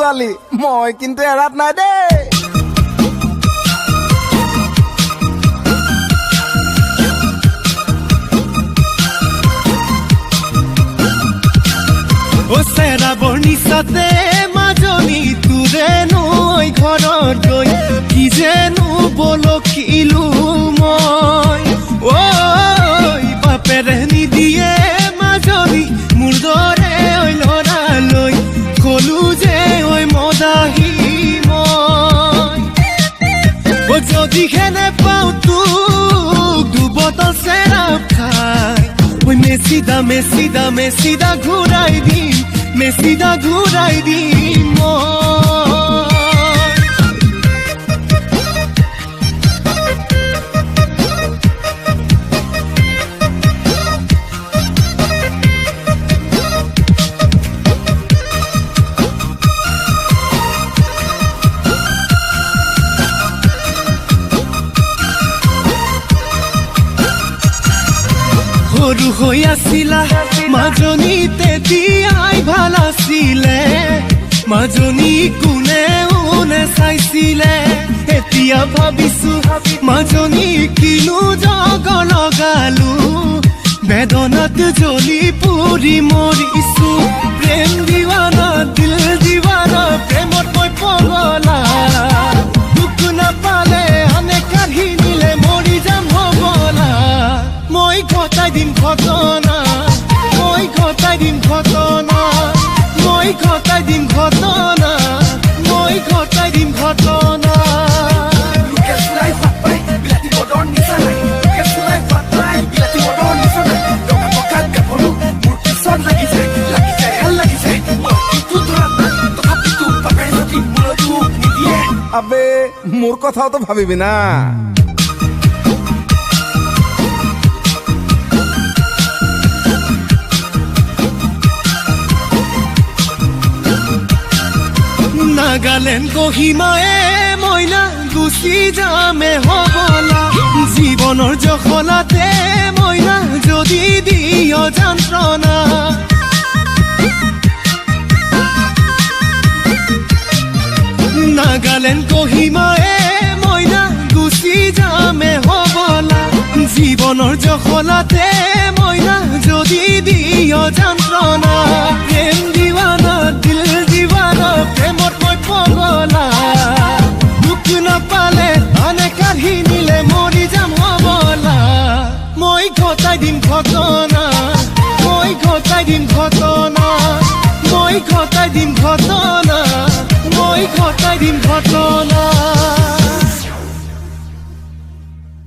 ছোৱালী মই কিন্তু এৰাত নাই দেই ও সেৰা বৰ্ণিসাতে মাজনী তোৰে নৈ ঘৰত গৈ কি যেনো বলকিলো মই ঐ বাপেৰে নিদিয়ে মাজনী মোৰ দৰে ঐ ল'ৰালৈ কলো যে ঐ মদাহী মই ও যদিহে নেপাওঁ তোক দুবটল চেৰাপ খাই ওই মেচিদা ঘূৰাই দিম মেচিদা ঘূৰাই দিম সৰু হৈ আছিলা মাজনী তেতিয়াই ভাল আছিলে মাজনী কোনেও নেচাইছিলে এতিয়া ভাবিছো মাজনী কিনো জগ লগালো বেদনাত জ্বলি পুৰি মৰিছো প্ৰেম দিৱানা দিল দিৱানা প্ৰেমত মই পগলা দুখ নাপালে আনে কাঢ়ি নিলে মৰি যাম হবলা মই ঘটাই দিম ঘটনা মই ঘটাই দিম ঘটনা মই ঘটাই দিম ঘটনা মই ঘটাই দিম ঘটনা আবে মোৰ কথাও তো ভাবিবি না নাগালেণ্ড কহিমায়ে মইনা গুচি যামে হবলা জীৱনৰ জখলাতে মইনা যদি দিয় যন্ত্ৰণা নাগালেণ্ড কহিমায়ে মইনা গুচি যামে হবলা জীৱনৰ জখলাতে মইনা যদি দিয় যন্ত্ৰণা প্ৰেম দিৱানা দিল দিৱানা প্ৰেমত মই পগলা দুখ নাপালে আনে কাঢ়ি নিলে মৰি যাম হবলা মই ঘটাই দিম ঘটনা মই ঘটাই দিম ঘটনা মই ঘটাই দিম ঘটনা মই ঘটাই দিম ঘটনা